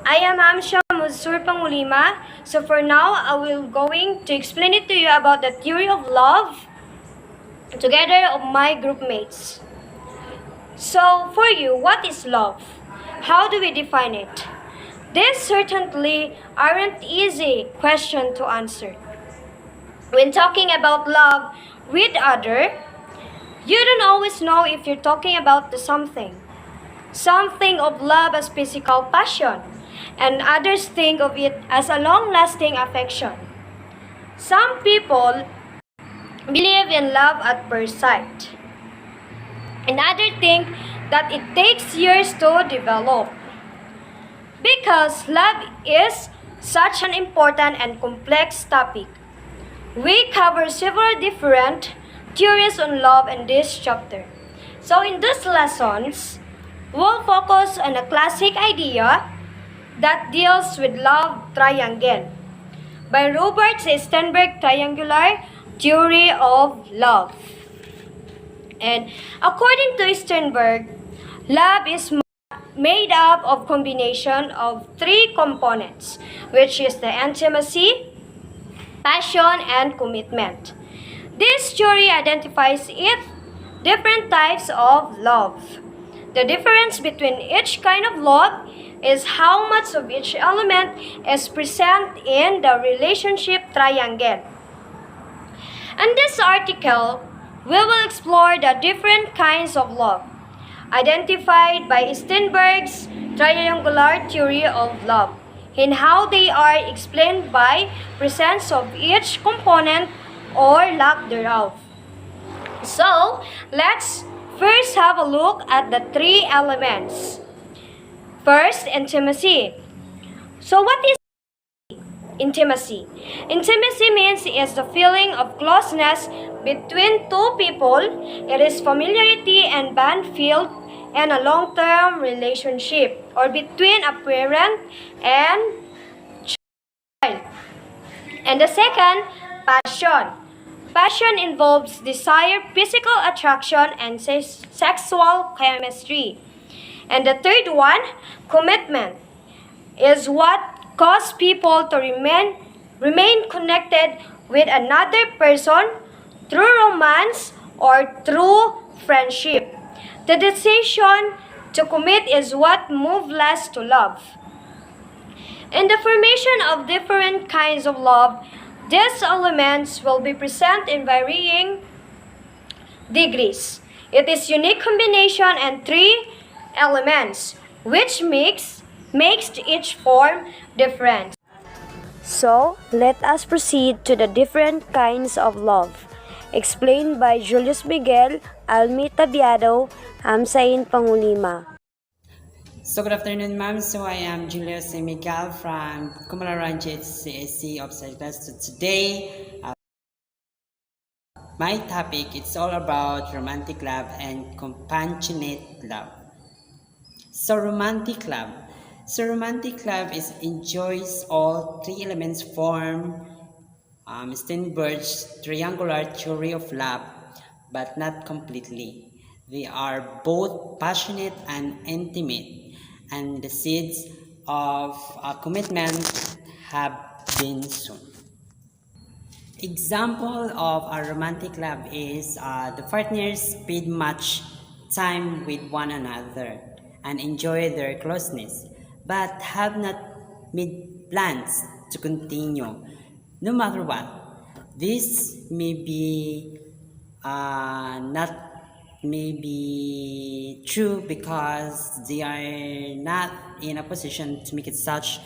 I am Hamsia Mudsor Pangulima. So for now, I will going to explain it to you about the theory of love together of my group mates. So for you, what is love? How do we define it? These certainly aren't easy question to answer. When talking about love with other, you don't always know if you're talking about the something. Some think of love as physical passion, and others think of it as a long-lasting affection. Some people believe in love at first sight, and others think that it takes years to develop. Because love is such an important and complex topic, we cover several different theories on love in this chapter. So in these lessons, we'll focus on a classic idea that deals with love triangle by Robert Sternberg triangular theory of love. And according to Sternberg, love is made up of combination of three components, which is the intimacy, passion, and commitment. This theory identifies different types of love. The difference between each kind of love is how much of each element is present in the relationship triangle. In this article, we will explore the different kinds of love identified by Sternberg's triangular theory of love and how they are explained by presence of each component or lack thereof. So, let's first have a look at the three elements. First, intimacy. So what is intimacy? Intimacy means it's the feeling of closeness between two people. It is familiarity and bond filled in a long-term relationship or between a parent and child. And the second, passion. Passion involves desire, physical attraction, and sexual chemistry. And the third one, commitment, is what causes people to remain connected with another person through romance or through friendship. The decision to commit is what moves us to love. In the formation of different kinds of love, these elements will be present in varying degrees. It is unique combination and three elements, which makes each form different. So, let us proceed to the different kinds of love, explained by Juliaus Miguel, Almie, Tabiado, Hamsain, Pangulima. So good afternoon, ma'am. So I am Juliaus Miguel from Kumalaranjit CSC of Cyclas. So today, my topic is all about romantic love and compassionate love. So romantic love. So romantic love enjoys all three elements form Sternberg's triangular theory of love, but not completely. They are both passionate and intimate, and the seeds of commitment have been sown. Example of a romantic love is the partners spend much time with one another and enjoy their closeness, but have not made plans to continue, no matter what. This may be not may be true because they are not in a position to make it such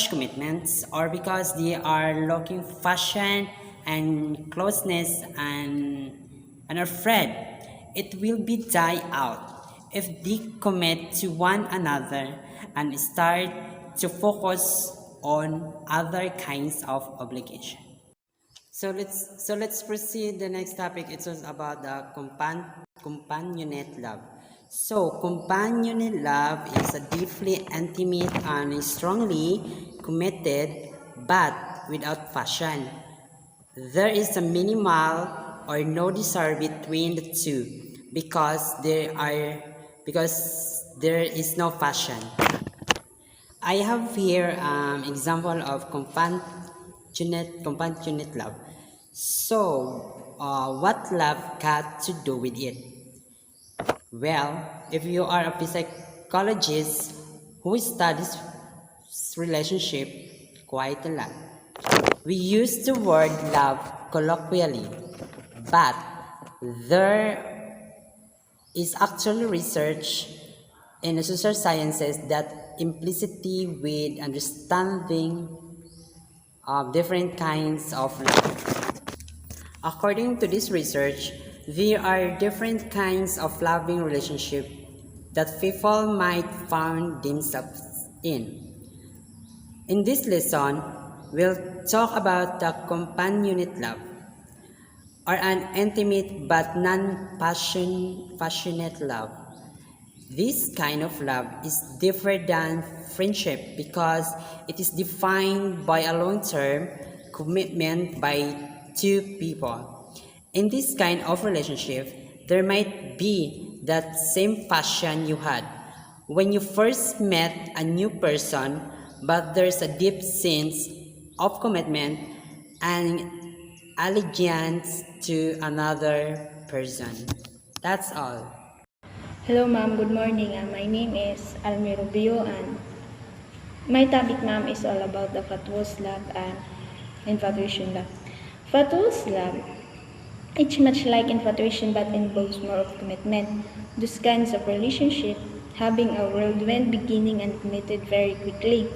commitments, or because they are looking fashion and closeness and are afraid it will be die out if they commit to one another and start to focus on other kinds of obligation. So let's proceed. The next topic, it was about the companionate love. So companionate love is a deeply intimate and strongly committed, but without passion. There is a minimal or no desire between the two because there is no passion. I have here example of compassionate love. So, what love got to do with it? Well, if you are a psychologist who studies relationship quite a lot, we use the word love colloquially, but there is actually research in the social sciences that implicitly with understanding of different kinds of love. According to this research, there are different kinds of loving relationship that people might find themselves in. In this lesson, we'll talk about the companionate love, or an intimate but non-passionate love. This kind of love is different than friendship because it is defined by a long-term commitment by two people. In this kind of relationship, there might be that same passion you had when you first met a new person, but there's a deep sense of commitment and allegiance to another person. That's all. Hello ma'am, good morning. My name is Almie Rubio and my topic ma'am is all about the fatuous love and infatuation love. Fatuous love, it's much like infatuation but involves more of commitment. Those kinds of relationship having a whirlwind beginning and committed very quickly.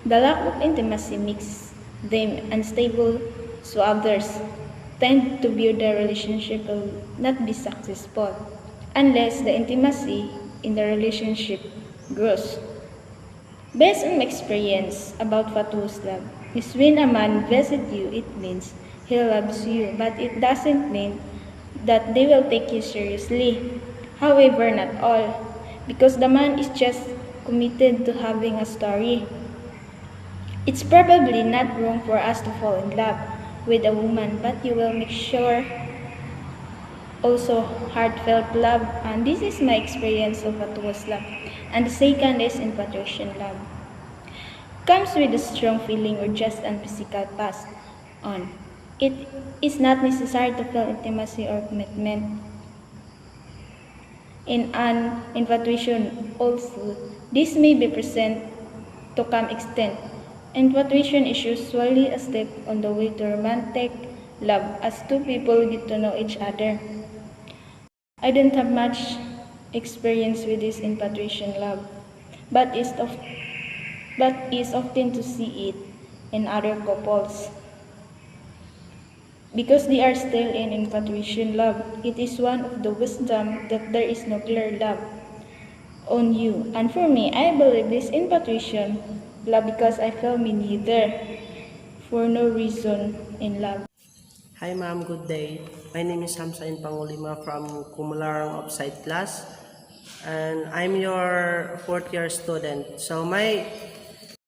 The lack of intimacy makes them unstable, so others tend to view the relationship will not be successful unless the intimacy in the relationship grows. Based on my experience about fatuous love, is when a man visits you, it means he loves you, but it doesn't mean that they will take you seriously. However, not all, because the man is just committed to having a story. It's probably not wrong for us to fall in love with a woman, but you will make sure also heartfelt love, and this is my experience of fatuous love. And the second is infatuation love. Comes with a strong feeling or just a physical pass on. It is not necessary to feel intimacy or commitment. In an infatuation also, this may be present to some extent. Infatuation is usually a step on the way to romantic love as two people get to know each other. I don't have much experience with this infatuation love, but is often to see it in other couples. Because they are still in infatuation love, it is one of the wisdom that there is no clear love on you. And for me, I believe this infatuation love because I feel me neither for no reason in love. Hi ma'am, good day. My name is Hamsain Pangulima from Kumularang Offside class, and I'm your fourth year student. So my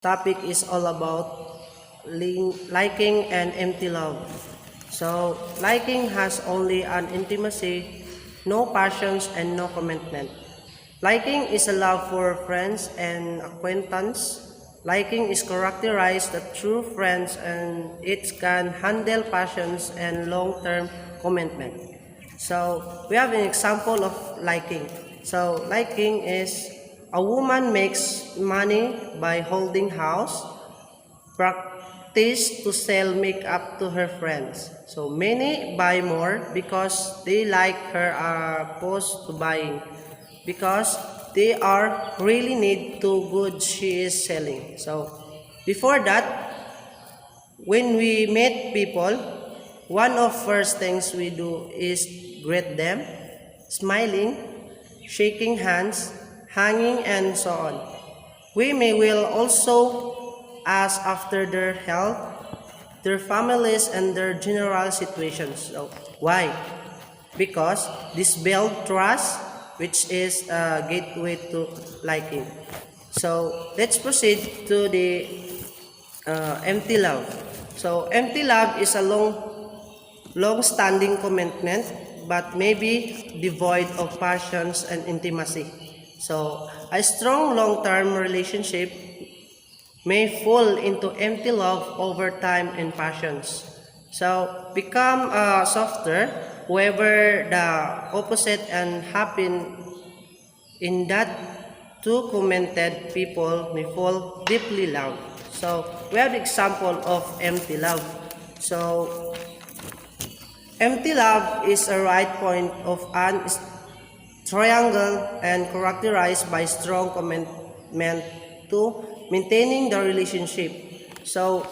topic is all about liking and empty love. So liking has only an intimacy, no passions and no commitment. Liking is a love for friends and acquaintance. Liking is characterized as true friends and it can handle passions and long-term commitment. So we have an example of liking. So liking is a woman makes money by holding house, practice to sell makeup to her friends. So many buy more because they like her opposed to buying, because they are really need to goods she is selling. So before that, when we meet people, one of first things we do is greet them, smiling, shaking hands, hanging, and so on. We may will also ask after their health, their families, and their general situations. So why? Because this build trust, which is a gateway to liking. So let's proceed to the empty love. So empty love is a long-standing commitment, but maybe devoid of passions and intimacy. So a strong long-term relationship may fall into empty love over time and passions. So become softer, however the opposite and happen in that two commented people may fall deeply love. So we have the example of empty love. So empty love is a right point of an triangle and characterized by strong commitment to maintaining the relationship. So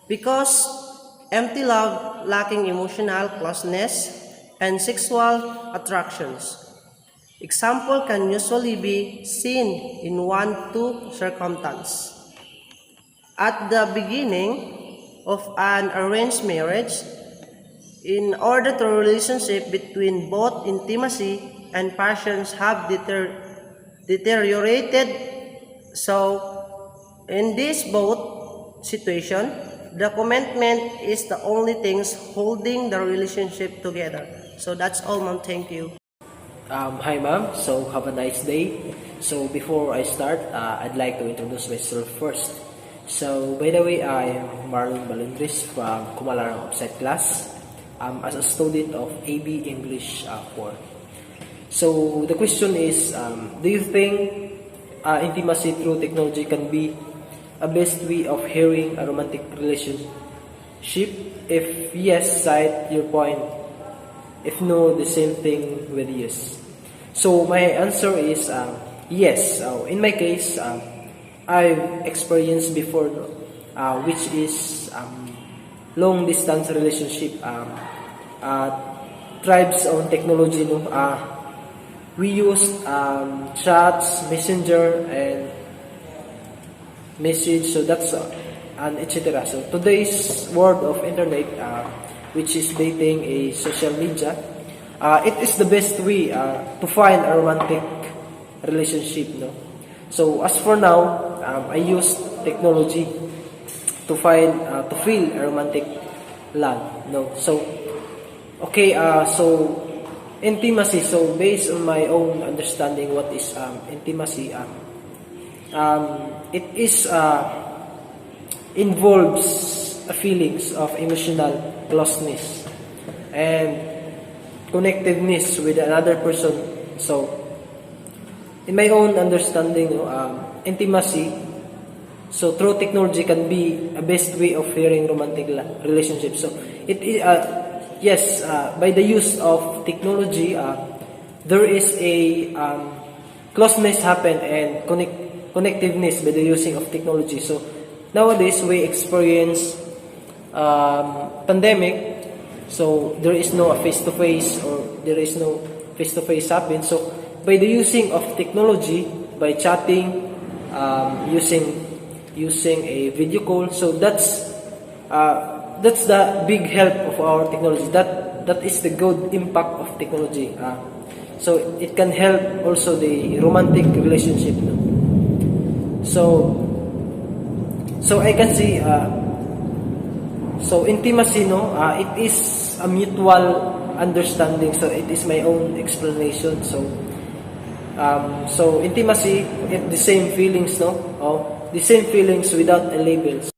because empty love lacking emotional closeness and sexual attractions. Example can usually be seen in two circumstances. At the beginning of an arranged marriage, in order to relationship between both intimacy and passions have deteriorated. So in this both situation, the commitment is the only things holding the relationship together. So that's all, ma'am. Thank you. Hi ma'am, so have a nice day. So before I start, I'd like to introduce myself first. So by the way, I am Marlon Balindriz from Kumalarang Offsite class as a student of AB English 4. So the question is, do you think intimacy through technology can be a best way of hearing a romantic relationship? If yes, cite your point. If no, the same thing with yes. So my answer is yes. In my case, I've experienced before, which is long distance relationship. Thrives on technology. No, we use chats, messenger, and message. So that's and etc. So today's world of internet, which is dating a social media. It is the best way to find a romantic relationship, no? So as for now, I use technology to find, to feel a romantic love, no? So, okay, so intimacy. So based on my own understanding, what is intimacy? It is involves feelings of emotional closeness and connectedness with another person. So, in my own understanding, intimacy, so through technology can be a best way of hearing romantic relationships. So, it is, yes, by the use of technology, there is a closeness happen and connectiveness by the using of technology. So, nowadays we experience pandemic. So there is no face-to-face or there is no face-to-face happen. So by the using of technology, by chatting, using a video call, so that's the big help of our technology. That is the good impact of technology. So it can help also the romantic relationship. So I can see. So intimacy, no, it is a mutual understanding. So it is my own explanation. So intimacy, it the same feelings, no, the same feelings without a labels.